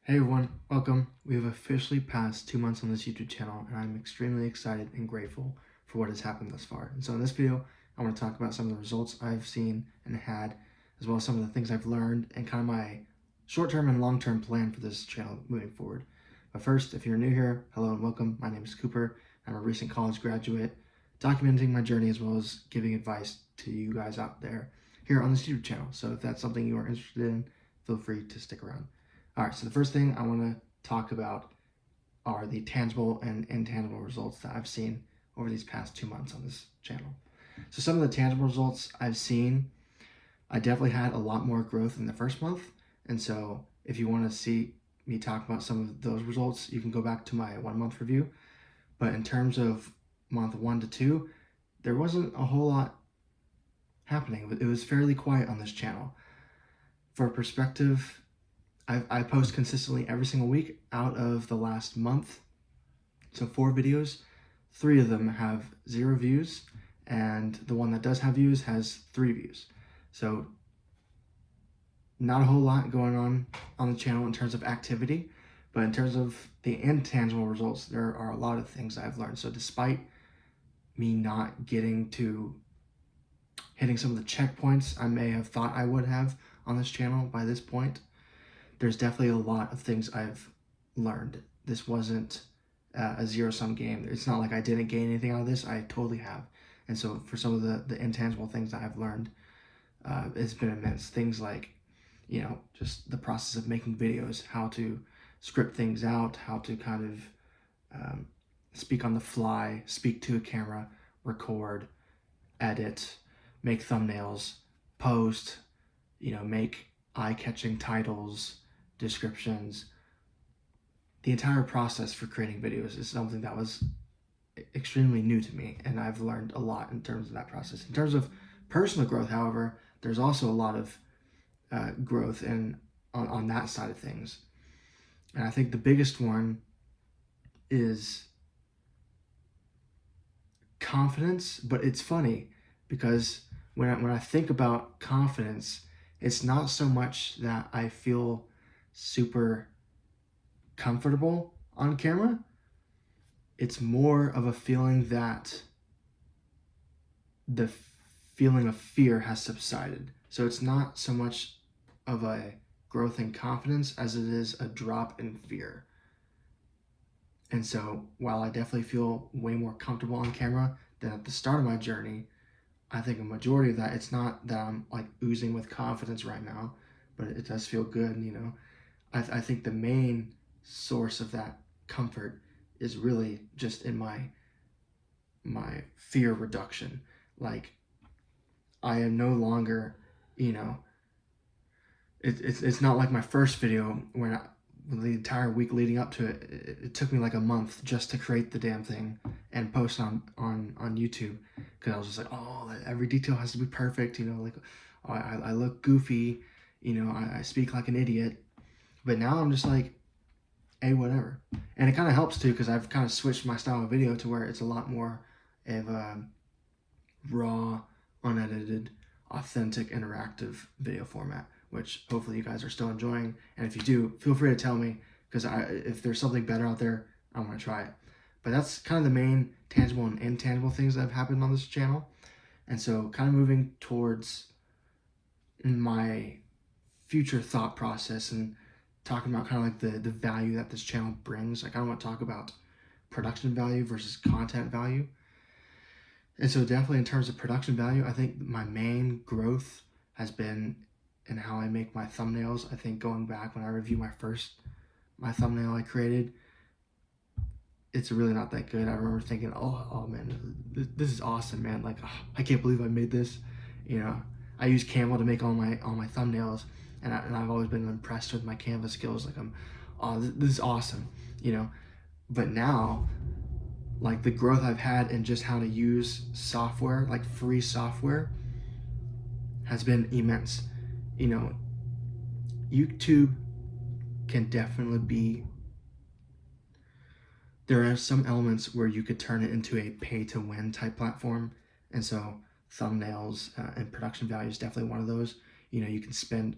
Hey everyone, welcome. We have officially passed 2 months on this YouTube channel, and I'm extremely excited and grateful for what has happened thus far. And so in this video, I want to talk about some of the results I've seen and had, as well as some of the things I've learned and kind of my short-term and long-term plan for this channel moving forward. But first, if you're new here, hello and welcome. My name is Cooper. I'm a recent college graduate, documenting my journey as well as giving advice to you guys out there here on this YouTube channel. So if that's something you are interested in, feel free to stick around. All right, so the first thing I want to talk about are the tangible and intangible results that I've seen over these past 2 months on this channel. So some of the tangible results I've seen, I definitely had a lot more growth in the first month. And so if you want to see me talk about some of those results, you can go back to my 1 month review. But in terms of month 1 to 2, there wasn't a whole lot happening. It was fairly quiet on this channel. For perspective, I post consistently every single week out of the last month. So 4 videos, 3 of them have 0 views, and the one that does have views has 3 views. So not a whole lot going on the channel in terms of activity, but in terms of the intangible results, there are a lot of things I've learned. So despite me not getting to hitting some of the checkpoints I may have thought I would have on this channel by this point, there's definitely a lot of things I've learned. This wasn't a zero-sum game. It's not like I didn't gain anything out of this. I totally have. And so for some of the intangible things that I've learned, it's been immense. Things like, just the process of making videos, how to script things out, how to kind of speak on the fly, speak to a camera, record, edit, make thumbnails, post, make eye-catching titles, descriptions. The entire process for creating videos is something that was extremely new to me, and I've learned a lot in terms of that process. In terms of personal growth, however, there's also a lot of growth on that side of things. And I think the biggest one is confidence, but it's funny because when I think about confidence, it's not so much that I feel super comfortable on camera. It's more of a feeling that the feeling of fear has subsided. So it's not so much of a growth in confidence as it is a drop in fear. And so while I definitely feel way more comfortable on camera than at the start of my journey, I think a majority of that, it's not that I'm like oozing with confidence right now, but it does feel good. I think the main source of that comfort is really just in my fear reduction. Like, I am no longer, it's not like my first video when the entire week leading up to it took me like a month just to create the damn thing and post on YouTube, because I was just like, oh, every detail has to be perfect, like, oh, I look goofy, I speak like an idiot. But now I'm just like, hey, whatever. And it kind of helps too, because I've kind of switched my style of video to where it's a lot more of a raw, unedited, authentic, interactive video format, which hopefully you guys are still enjoying. And if you do, feel free to tell me, because if there's something better out there, I want to try it. But that's kind of the main tangible and intangible things that have happened on this channel. And so kind of moving towards my future thought process and talking about kind of like the value that this channel brings. Like, I want to talk about production value versus content value. And so definitely in terms of production value, I think my main growth has been in how I make my thumbnails. I think going back when I review my thumbnail I created, it's really not that good. I remember thinking, oh man, this is awesome, man. Like, oh, I can't believe I made this. I use Canva to make all my thumbnails, and I've always been impressed with my Canva skills. Like, this is awesome, But now, like, the growth I've had in just how to use software, like free software, has been immense. YouTube can definitely be, there are some elements where you could turn it into a pay-to-win type platform. And so thumbnails and production value is definitely one of those. You can spend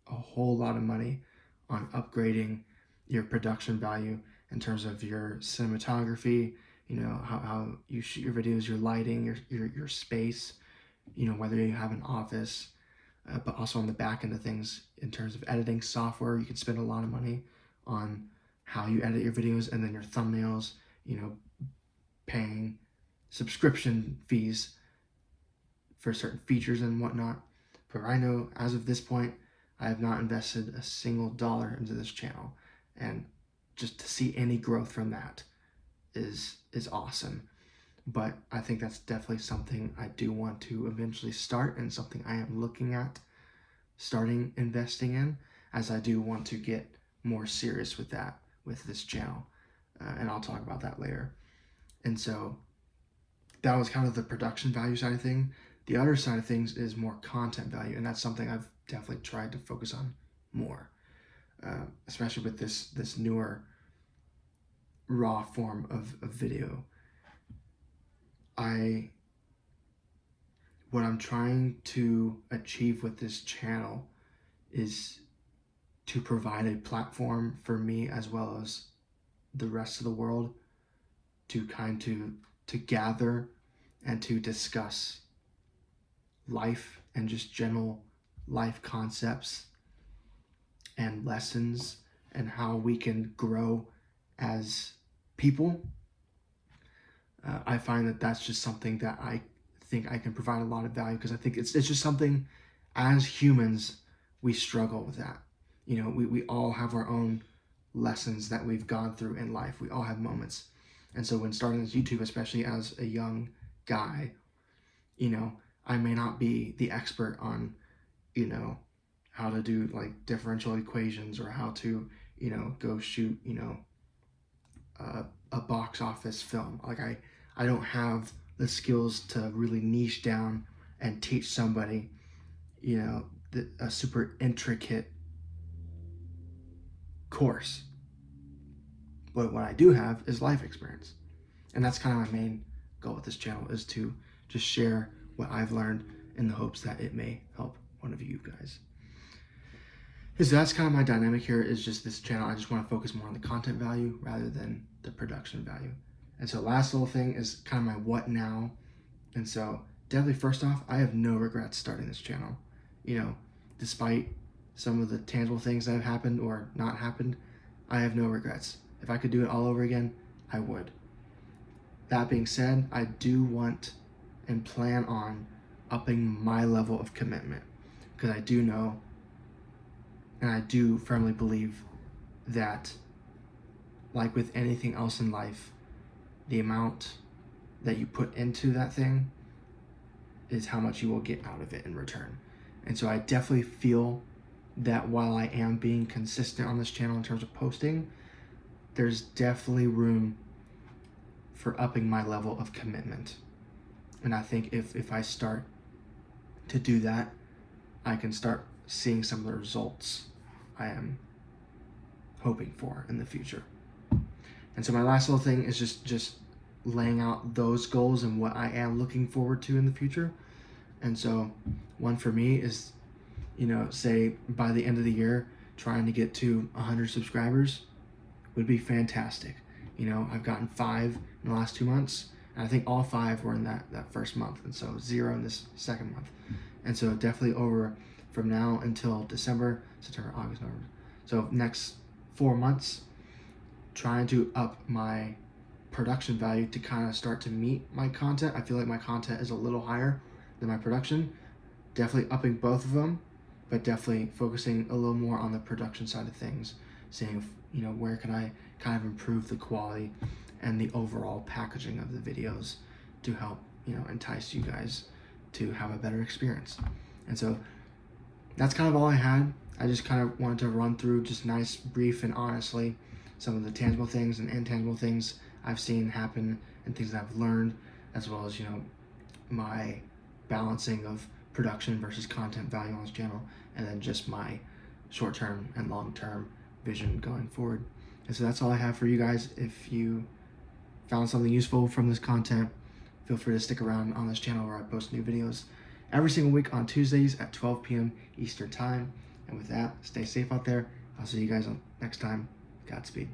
a whole lot of money on upgrading your production value in terms of your cinematography, how you shoot your videos, your lighting, your space, whether you have an office, but also on the back end of things in terms of editing software. You can spend a lot of money on how you edit your videos, and then your thumbnails, paying subscription fees for certain features and whatnot. But I know as of this point, I have not invested a single dollar into this channel, and just to see any growth from that is awesome. But I think that's definitely something I do want to eventually start, and something I am looking at starting investing in, as I do want to get more serious with this channel, and I'll talk about that later. And so that was kind of the production value side of thing. The other side of things is more content value, and that's something I've definitely tried to focus on more, especially with this newer raw form of video. What I'm trying to achieve with this channel is to provide a platform for me as well as the rest of the world to to gather and to discuss life and just general life concepts and lessons, and how we can grow as people. I find that that's just something that I think I can provide a lot of value, because I think it's just something, as humans, we struggle with that. We all have our own lessons that we've gone through in life. We all have moments. And so when starting this YouTube, especially as a young guy, I may not be the expert on, how to do like differential equations, or how to, go shoot, a box office film. Like I don't have the skills to really niche down and teach somebody, a super intricate course. But what I do have is life experience. And that's kind of my main goal with this channel, is to just share what I've learned in the hopes that it may help one of you guys. So that's kind of my dynamic here, is just this channel. I just want to focus more on the content value rather than the production value. And so last little thing is kind of my what now. And so definitely first off, I have no regrets starting this channel. Despite some of the tangible things that have happened or not happened, I have no regrets. If I could do it all over again, I would. That being said, I do want and plan on upping my level of commitment, because I do know, and I do firmly believe that, like with anything else in life, the amount that you put into that thing is how much you will get out of it in return. And so I definitely feel that while I am being consistent on this channel in terms of posting, there's definitely room for upping my level of commitment. And I think if I start to do that, I can start seeing some of the results I am hoping for in the future. And so my last little thing is just laying out those goals and what I am looking forward to in the future. And so one for me is, say by the end of the year, trying to get to 100 subscribers would be fantastic. I've gotten 5 in the last 2 months, and I think all 5 were in that first month, and so 0 in this second month. And so definitely over from now until December, September, August, November. So next 4 months, trying to up my production value to kind of start to meet my content. I feel like my content is a little higher than my production. Definitely upping both of them, but definitely focusing a little more on the production side of things, seeing if, where can I kind of improve the quality and the overall packaging of the videos to help, entice you guys to have a better experience. And so that's kind of all I had. I just kind of wanted to run through, just nice, brief, and honestly, some of the tangible things and intangible things I've seen happen and things that I've learned, as well as, my balancing of production versus content value on this channel, and then just my short-term and long-term vision going forward. And so that's all I have for you guys. If you found something useful from this content, feel free to stick around on this channel, where I post new videos every single week on Tuesdays at 12 p.m. Eastern Time. And with that, stay safe out there. I'll see you guys next time. Godspeed.